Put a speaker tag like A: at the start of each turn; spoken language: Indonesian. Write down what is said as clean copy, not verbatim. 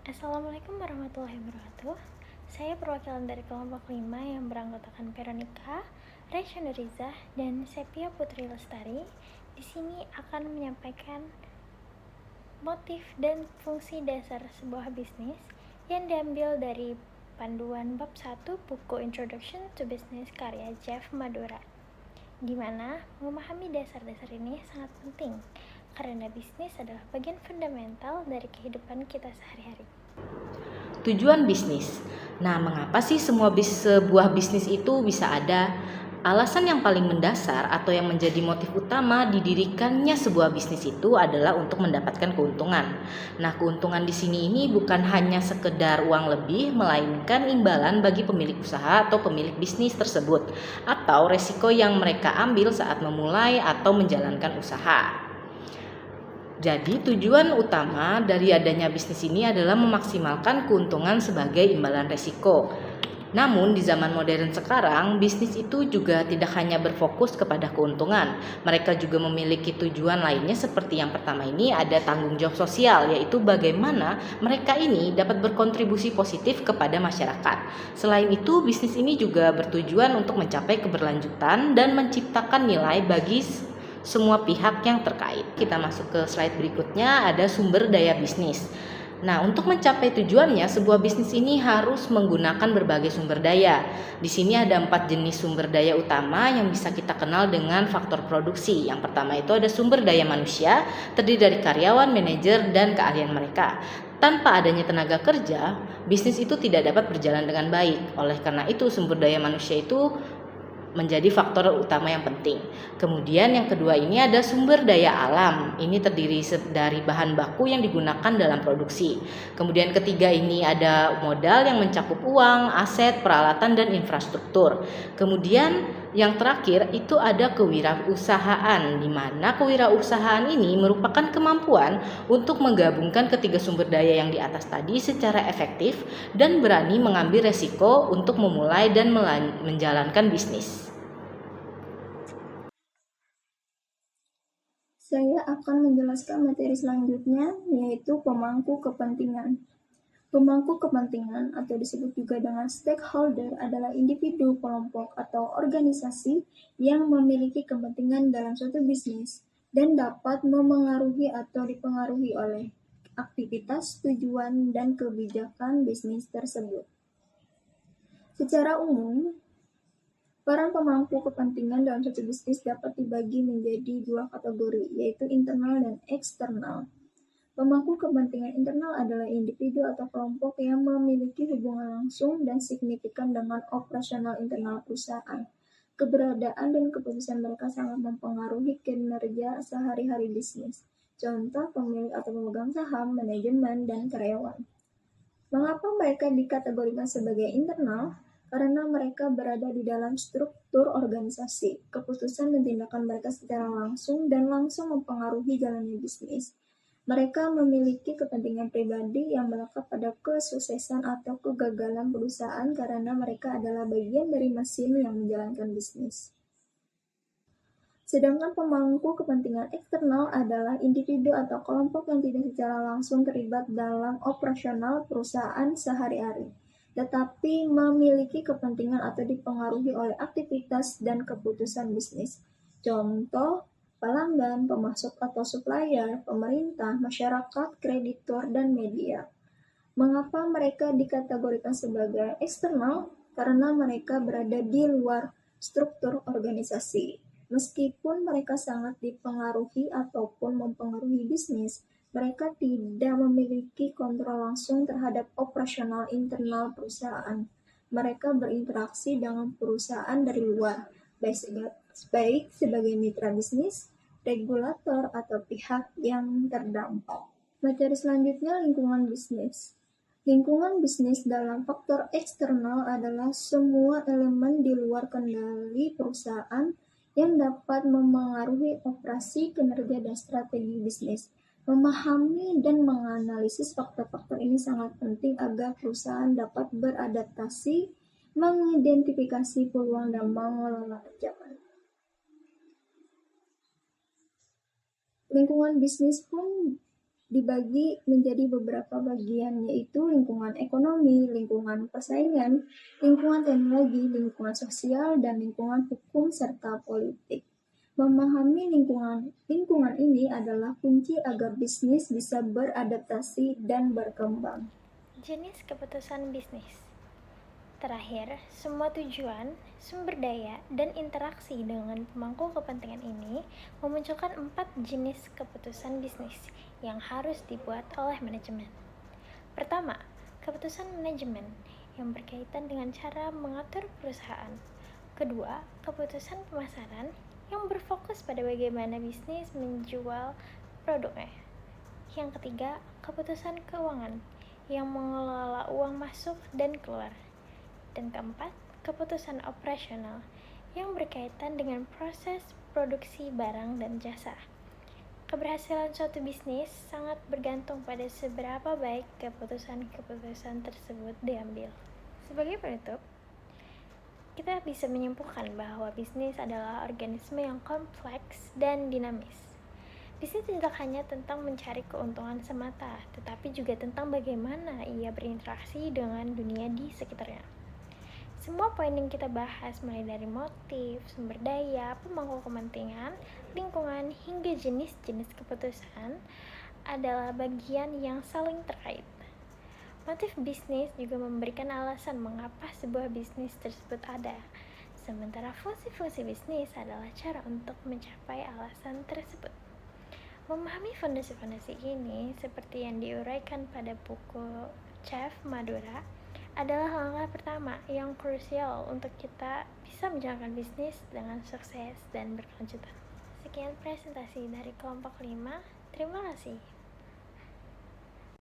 A: Assalamualaikum warahmatullahi wabarakatuh. Saya perwakilan dari kelompok 5 yang beranggotakan Veronica, Resya Nuriza, dan Sepia Putri Lestari. Di sini akan menyampaikan motif dan fungsi dasar sebuah bisnis yang diambil dari panduan bab 1 buku Introduction to Business karya Jeff Madura. Di mana memahami dasar-dasar ini sangat penting karena bisnis adalah bagian fundamental dari kehidupan kita sehari-hari.
B: Tujuan bisnis. Nah, mengapa sih sebuah bisnis itu bisa ada? Alasan yang paling mendasar atau yang menjadi motif utama didirikannya sebuah bisnis itu adalah untuk mendapatkan keuntungan. Nah, keuntungan di sini ini bukan hanya sekedar uang lebih, melainkan imbalan bagi pemilik usaha atau pemilik bisnis tersebut, atau resiko yang mereka ambil saat memulai atau menjalankan usaha. Jadi tujuan utama dari adanya bisnis ini adalah memaksimalkan keuntungan sebagai imbalan resiko. Namun di zaman modern sekarang, bisnis itu juga tidak hanya berfokus kepada keuntungan. Mereka juga memiliki tujuan lainnya seperti yang pertama ini ada tanggung jawab sosial, yaitu bagaimana mereka ini dapat berkontribusi positif kepada masyarakat. Selain itu, bisnis ini juga bertujuan untuk mencapai keberlanjutan dan menciptakan nilai bagi semua pihak yang terkait. Kita masuk ke slide berikutnya, ada sumber daya bisnis. Nah, untuk mencapai tujuannya, sebuah bisnis ini harus menggunakan berbagai sumber daya. Di sini ada 4 jenis sumber daya utama yang bisa kita kenal dengan faktor produksi. Yang pertama itu ada sumber daya manusia, terdiri dari karyawan, manajer, dan keahlian mereka. Tanpa adanya tenaga kerja, bisnis itu tidak dapat berjalan dengan baik. Oleh karena itu, sumber daya manusia itu menjadi faktor utama yang penting. Kemudian yang kedua ini ada sumber daya alam. Ini terdiri dari bahan baku yang digunakan dalam produksi. Kemudian ketiga ini ada modal yang mencakup uang, aset, peralatan, dan infrastruktur. Kemudian yang terakhir itu ada kewirausahaan, di mana kewirausahaan ini merupakan kemampuan untuk menggabungkan ketiga sumber daya yang di atas tadi secara efektif dan berani mengambil resiko untuk memulai dan menjalankan bisnis.
C: Saya akan menjelaskan materi selanjutnya, yaitu pemangku kepentingan. Pemangku kepentingan atau disebut juga dengan stakeholder adalah individu, kelompok, atau organisasi yang memiliki kepentingan dalam suatu bisnis dan dapat memengaruhi atau dipengaruhi oleh aktivitas, tujuan, dan kebijakan bisnis tersebut. Secara umum, peran pemangku kepentingan dalam suatu bisnis dapat dibagi menjadi 2 kategori, yaitu internal dan eksternal. Pemangku kepentingan internal adalah individu atau kelompok yang memiliki hubungan langsung dan signifikan dengan operasional internal perusahaan. Keberadaan dan keputusan mereka sangat mempengaruhi kinerja sehari-hari bisnis. Contoh, pemilik atau pemegang saham, manajemen, dan karyawan. Mengapa mereka dikategorikan sebagai internal? Karena mereka berada di dalam struktur organisasi. Keputusan dan tindakan mereka secara langsung dan langsung mempengaruhi jalannya bisnis. Mereka memiliki kepentingan pribadi yang melekat pada kesuksesan atau kegagalan perusahaan karena mereka adalah bagian dari mesin yang menjalankan bisnis. Sedangkan pemangku kepentingan eksternal adalah individu atau kelompok yang tidak secara langsung terlibat dalam operasional perusahaan sehari-hari, tetapi memiliki kepentingan atau dipengaruhi oleh aktivitas dan keputusan bisnis. Contoh, pelanggan, pemasok atau supplier, pemerintah, masyarakat, kreditur, dan media. Mengapa mereka dikategorikan sebagai eksternal? Karena mereka berada di luar struktur organisasi. Meskipun mereka sangat dipengaruhi ataupun mempengaruhi bisnis, mereka tidak memiliki kontrol langsung terhadap operasional internal perusahaan. Mereka berinteraksi dengan perusahaan dari luar, baik sebagai mitra bisnis, regulator, atau pihak yang terdampak. Materi selanjutnya, lingkungan bisnis. Lingkungan bisnis dalam faktor eksternal adalah semua elemen di luar kendali perusahaan yang dapat memengaruhi operasi, kinerja, dan strategi bisnis. Memahami dan menganalisis faktor-faktor ini sangat penting agar perusahaan dapat beradaptasi, mengidentifikasi peluang, dan mengelola ancaman. Lingkungan bisnis pun dibagi menjadi beberapa bagian, yaitu lingkungan ekonomi, lingkungan persaingan, lingkungan teknologi, lingkungan sosial, dan lingkungan hukum serta politik. Memahami lingkungan ini adalah kunci agar bisnis bisa beradaptasi dan berkembang.
A: Jenis keputusan bisnis. Terakhir, semua tujuan, sumber daya, dan interaksi dengan pemangku kepentingan ini memunculkan 4 jenis keputusan bisnis yang harus dibuat oleh manajemen. Pertama, keputusan manajemen yang berkaitan dengan cara mengatur perusahaan. Kedua, keputusan pemasaran yang berfokus pada bagaimana bisnis menjual produknya. Yang ketiga, keputusan keuangan yang mengelola uang masuk dan keluar. Dan keempat, keputusan operasional yang berkaitan dengan proses produksi barang dan jasa. Keberhasilan suatu bisnis sangat bergantung pada seberapa baik keputusan-keputusan tersebut diambil. Sebagai penutup, kita bisa menyimpulkan bahwa bisnis adalah organisme yang kompleks dan dinamis. Bisnis tidak hanya tentang mencari keuntungan semata, tetapi juga tentang bagaimana ia berinteraksi dengan dunia di sekitarnya. Semua poin yang kita bahas, mulai dari motif, sumber daya, pemangku kepentingan, lingkungan, hingga jenis-jenis keputusan, adalah bagian yang saling terkait. Motif bisnis juga memberikan alasan mengapa sebuah bisnis tersebut ada, sementara fungsi-fungsi bisnis adalah cara untuk mencapai alasan tersebut. Memahami fondasi-fondasi ini, seperti yang diuraikan pada buku Chef Madura, adalah langkah pertama yang krusial untuk kita bisa menjalankan bisnis dengan sukses dan berkelanjutan. Sekian presentasi dari kelompok 5. Terima kasih.